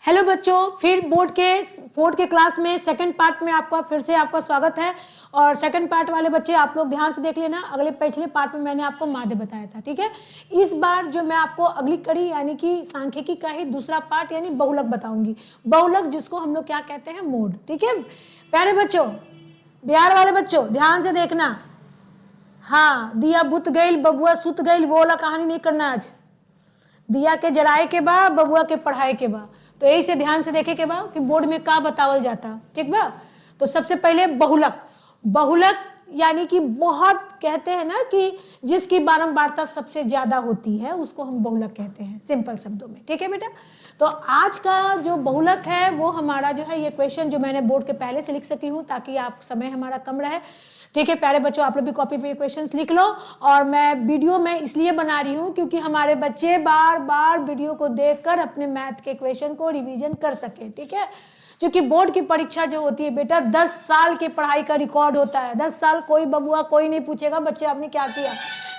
Hello बच्चों, फिर board के क्लास में सेकंड पार्ट में फिर से आपका स्वागत है। और सेकंड पार्ट वाले बच्चे आप लोग ध्यान से देख लेना। पिछले पार्ट में मैंने आपको माध्य बताया था, ठीक है। इस बार जो मैं आपको अगली कड़ी यानी कि सांख्यिकी का ही दूसरा पार्ट यानी बहुलक बताऊंगी। बहुलक जिसको हम लोग क्या कहते हैं, मोड, ठीक है। प्यारे बच्चों, बिहार वाले बच्चों ध्यान से देखना। हाँ, दिया बुत गई बबुआ सुत गई, वो वाला कहानी नहीं करना आज। दिया के जड़ाए के बा, बबुआ के पढ़ाए के बा। तो यही से ध्यान से देखे के बा कि बोर्ड में का बतावल जाता, ठीक बा। तो सबसे पहले बहुलक। बहुलक यानी कि बहुत कहते हैं ना कि जिसकी बारंबारता सबसे ज्यादा होती है उसको हम बहुलक कहते हैं, सिंपल शब्दों में, ठीक है बेटा। तो आज का जो बहुलक है वो हमारा जो है, ये क्वेश्चन जो मैंने बोर्ड के पहले से लिख सकी हूँ ताकि आप समय हमारा कम रहे, ठीक है। प्यारे बच्चों, आप लोग भी कॉपी पे क्वेश्चंस लिख लो। और मैं वीडियो में इसलिए बना रही हूँ क्योंकि हमारे बच्चे बार बार वीडियो को देखकर अपने मैथ के क्वेश्चन को रिवीजन कर सके, ठीक है। क्योंकि बोर्ड की परीक्षा जो होती है बेटा, 10 साल की पढ़ाई का रिकॉर्ड होता है। 10 साल कोई बबुआ कोई नहीं पूछेगा बच्चे आपने क्या किया,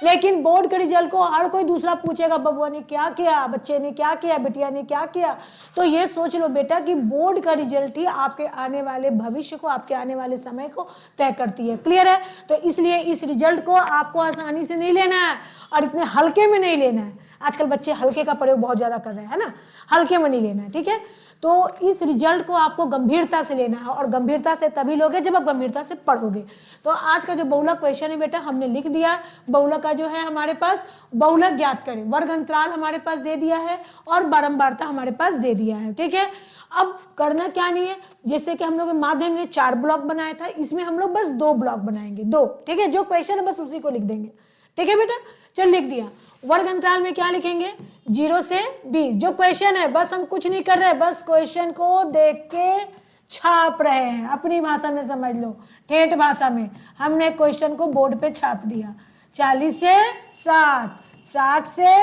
लेकिन बोर्ड के रिजल्ट को हर कोई दूसरा पूछेगा बबुआ ने क्या किया, बच्चे ने क्या किया, बिटिया ने क्या किया। तो ये सोच लो बेटा कि बोर्ड का रिजल्ट ही आपके आने वाले भविष्य को, आपके आने वाले समय को तय करती है। क्लियर है? तो इसलिए इस रिजल्ट को आपको आसानी से नहीं लेना है और इतने हल्के में नहीं लेना है। आजकल बच्चे हल्के का प्रयोग बहुत ज्यादा कर रहे हैं, है ना। हल्के में नहीं लेना है, ठीक है। तो इस रिजल्ट को आपको गंभीरता से लेना है और गंभीरता से तभी लोगे जब आप गंभीरता से पढ़ोगे। तो आज का जो बहुलक क्वेश्चन है बेटा हमने लिख दिया। बहुलक का जो है हमारे पास, बहुलक ज्ञात करें, वर्ग अंतराल हमारे पास दे दिया है और बारंबारता हमारे पास दे दिया है, ठीक है। अब करना क्या नहीं है, जैसे कि हम लोग माध्यम ने 4 ब्लॉक बनाया था, इसमें हम लोग बस 2 ब्लॉक बनाएंगे, 2, ठीक है। जो क्वेश्चन है बस उसी को लिख देंगे, ठीक है बेटा। चल लिख दिया। वर्ग अंतराल में क्या लिखेंगे, 0 से 20। जो क्वेश्चन है बस हम कुछ नहीं कर रहे, बस क्वेश्चन को देख के छाप रहे हैं। अपनी भाषा में समझ लो, ठेठ भाषा में हमने क्वेश्चन को बोर्ड पे छाप दिया। 40 से 60, 60 से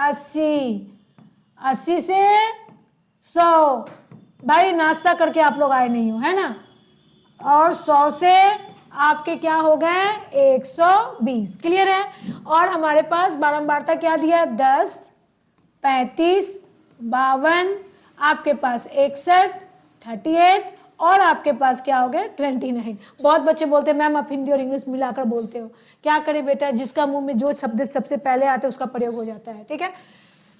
80, 80 से 100। भाई नाश्ता करके आप लोग आए नहीं हो, है ना। और 100 से आपके क्या हो गए, 120। क्लियर है? और हमारे पास बारंबारता क्या दिया, 10, 35, 52, आपके पास 61, 38 और आपके पास क्या हो गया, 29। बहुत बच्चे बोलते हैं मैम आप हिंदी और इंग्लिश मिलाकर बोलते हो। क्या करे बेटा, जिसका मुंह में जो शब्द सबसे पहले आते हैं उसका प्रयोग हो जाता है, ठीक है।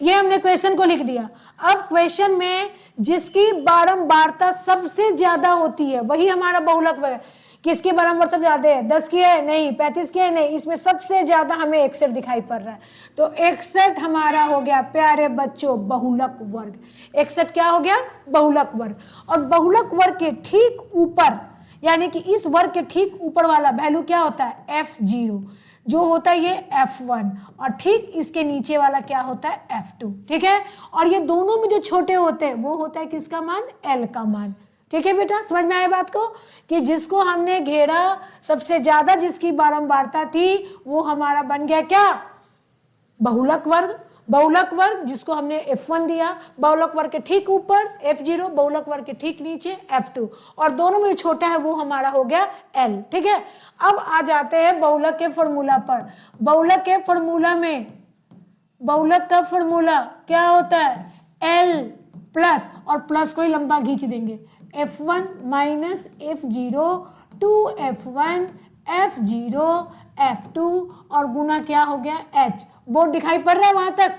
ये हमने क्वेश्चन को लिख दिया। अब क्वेश्चन में जिसकी बारंबारता सबसे ज्यादा होती है वही हमारा बहुलक है। किसकी बारंबार सबसे ज्यादा है, 10 की है नहीं, 35 की है नहीं, इसमें सबसे ज्यादा हमें 61 दिखाई पड़ रहा है। तो 61 हमारा हो गया प्यारे बच्चों बहुलक वर्ग। 61 क्या हो गया, बहुलक वर्ग। और बहुलक वर्ग के ठीक ऊपर यानी कि इस वर्ग के ठीक ऊपर वाला वैल्यू क्या होता है, F0 जो होता है ये F1, और ठीक इसके नीचे वाला क्या होता है, F2, ठीक है। और ये दोनों में जो छोटे होते हैं वो होता है किसका मान, L का मान, ठीक है बेटा। समझ में आए बात को, कि जिसको हमने घेरा सबसे ज्यादा जिसकी बारंबारता थी वो हमारा बन गया क्या, बहुलक वर्ग। बहुलक वर्ग जिसको हमने F1 दिया, बहुलक वर्ग के ठीक ऊपर F0, बहुलक वर्ग के ठीक नीचे F2, और दोनों में छोटा है वो हमारा हो गया L, ठीक है। अब आ जाते हैं बहुलक के फॉर्मूला पर। बहुलक के फॉर्मूला में, बहुलक का फॉर्मूला क्या होता है, L प्लस, और प्लस को ही लंबा खींच देंगे, F1 minus F0 2F1 F0 F2 और गुना क्या हो गया H। बोर्ड दिखाई पड़ रहा है वहां तक?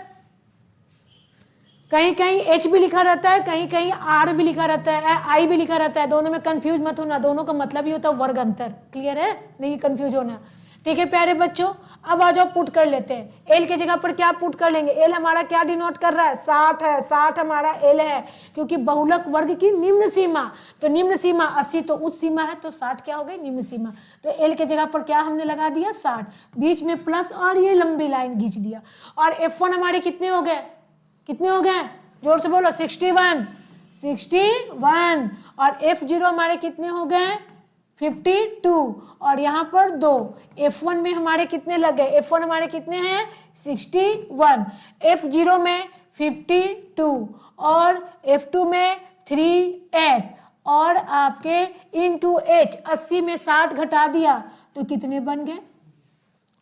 कहीं कहीं H भी लिखा रहता है, कहीं कहीं R भी लिखा रहता है, I भी लिखा रहता है। दोनों में कंफ्यूज मत होना, दोनों का मतलब ही होता है वर्ग अंतर। क्लियर है? नहीं कंफ्यूज होना, ठीक है प्यारे बच्चों। अब आ जाओ पुट कर लेते हैं। एल की जगह पर क्या पुट कर लेंगे, एल हमारा क्या डिनोट कर रहा है, 60 है, 60 हमारा एल है, क्योंकि बहुलक वर्ग की निम्न सीमा, तो निम्न सीमा 80 तो उच्च सीमा है, तो 60 क्या हो गई, निम्न सीमा। तो एल की जगह पर क्या हमने लगा दिया, 60, बीच में प्लस और ये लंबी लाइन खींच दिया। और F1 हमारे कितने हो गए, कितने हो गए, जोर से बोलो, 61, 61। और F0 हमारे कितने हो गए, 52, और यहाँ पर 2। F1 में हमारे कितने लग गए, F1 हमारे कितने हैं, 61, F0 में 52 और F2 में 38, और आपके इंटू H 80 में 60 घटा दिया तो कितने बन गए,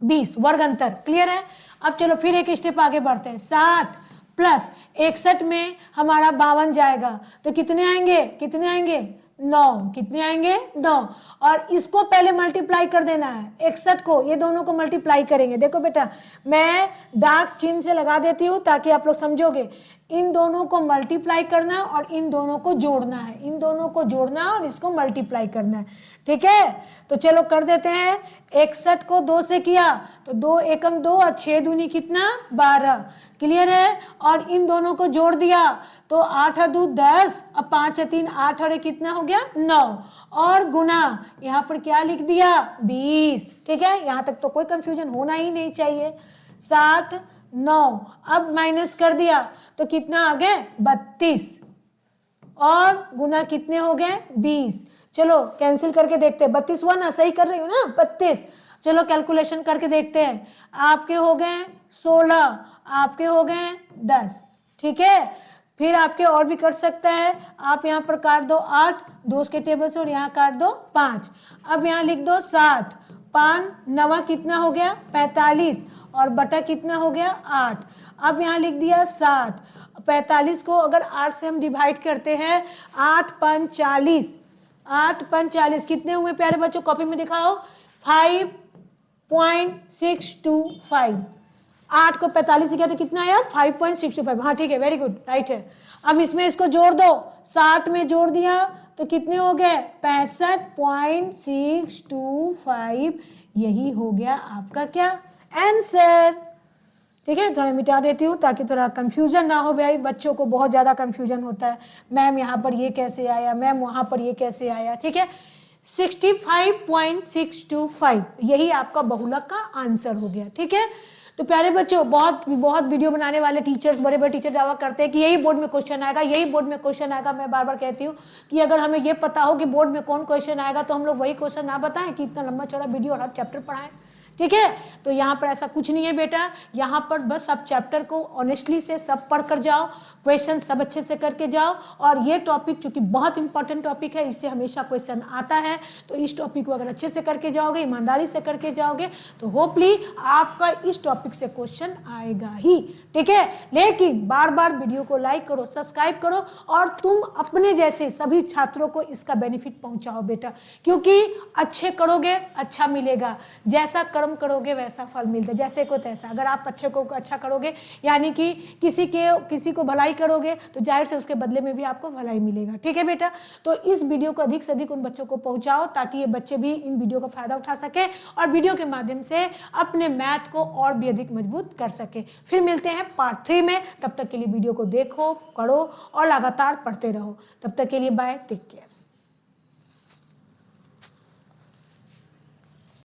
20, वर्ग अंतर। क्लियर है? अब चलो फिर एक स्टेप आगे बढ़ते हैं। 60 प्लस 61 में हमारा 52 जाएगा तो कितने आएंगे, कितने आएंगे 9, कितने आएंगे 9। और इसको पहले मल्टीप्लाई कर देना है 61 को, ये दोनों को मल्टीप्लाई करेंगे। देखो बेटा मैं डार्क चिन्ह से लगा देती हूँ ताकि आप लोग समझोगे। इन दोनों को मल्टीप्लाई करना और इन दोनों को जोड़ना है, इन दोनों को जोड़ना और इसको मल्टीप्लाई करना है, ठीक है। तो चलो कर देते हैं। 61 को 2 से किया तो 2 एकम 2 और 6 दूनी कितना 12, क्लियर है। और इन दोनों को जोड़ दिया तो 8 2 10 और 5 3 8 और कितना हो गया 9, और गुना यहाँ पर क्या लिख दिया 20, ठीक है। यहाँ तक तो कोई कंफ्यूजन होना ही नहीं चाहिए। 7 9, अब माइनस कर दिया तो कितना आ गए 32, और गुना कितने हो गए 20। चलो कैंसिल करके देखते हैं, 32 हुआ ना, सही कर रही हूँ ना 32। चलो कैलकुलेशन करके देखते हैं, आपके हो गए 16, आपके हो गए 10, ठीक है। फिर आपके और भी कट सकता है, आप यहाँ पर काट दो 8 2 के टेबल से, और यहाँ काट दो 5। अब यहाँ लिख दो 60, 5 9 कितना हो गया 45, और बटा कितना हो गया 8। अब यहाँ लिख दिया 60, 45 को अगर 8 से हम डिवाइड करते हैं, 8 5 40, 8 5 40 कितने हुए प्यारे बच्चों, कॉपी में दिखाओ 5.625। 8 को 45 से किया तो कितना आया 5.625, हाँ ठीक है, वेरी गुड, राइट है। अब इसमें इसको जोड़ दो, 60 में जोड़ दिया तो कितने हो गए 65.625, यही हो गया आपका क्या आंसर, ठीक है। थोड़ा मिटा देती हूँ ताकि थोड़ा कंफ्यूजन ना हो भाई, बच्चों को बहुत ज़्यादा कंफ्यूजन होता है, मैम यहाँ पर ये कैसे आया, मैम वहाँ पर ये कैसे आया, ठीक है। 65.625 यही आपका बहुलक का आंसर हो गया, ठीक है। तो प्यारे बच्चों बहुत वीडियो बनाने वाले टीचर्स, बड़े बड़े टीचर दावा करते हैं कि यही बोर्ड में क्वेश्चन आएगा, यही बोर्ड में क्वेश्चन आएगा। मैं बार बार कहती हूँ कि अगर हमें ये पता हो कि बोर्ड में कौन क्वेश्चन आएगा तो हम लोग वही क्वेश्चन ना बताएं कि इतना लंबा चौड़ा वीडियो और आप चैप्टर पढ़ाएं, ठीक है। तो यहाँ पर ऐसा कुछ नहीं है बेटा, यहाँ पर बस आप चैप्टर को ऑनेस्टली से सब पढ़ कर जाओ, क्वेश्चन सब अच्छे से करके जाओ। और ये टॉपिक चूंकि बहुत इंपॉर्टेंट टॉपिक है, इससे हमेशा क्वेश्चन आता है, तो इस टॉपिक को अगर अच्छे से करके जाओगे, ईमानदारी से करके जाओगे, तो होपली आपका इस टॉपिक से क्वेश्चन आएगा ही, ठीक है। लेकिन बार बार वीडियो को लाइक करो, सब्सक्राइब करो, और तुम अपने जैसे सभी छात्रों को इसका बेनिफिट पहुंचाओ बेटा, क्योंकि अच्छे करोगे अच्छा मिलेगा, जैसा कर्म करोगे वैसा फल मिलता है, जैसे को तैसा। अगर आप अच्छे को अच्छा करोगे यानी कि किसी को भलाई करोगे तो जाहिर से उसके बदले में भी आपको भलाई मिलेगा, ठीक है बेटा। तो इस वीडियो को अधिक से अधिक उन बच्चों को पहुंचाओ ताकि ये बच्चे भी इन वीडियो का फायदा उठा सके और वीडियो के माध्यम से अपने मैथ को और भी अधिक मजबूत कर सके। फिर मिलते हैं पार्ट 3 में, तब तक के लिए वीडियो को देखो, पढ़ो और लगातार पढ़ते रहो। तब तक के लिए बाय, टेक केयर।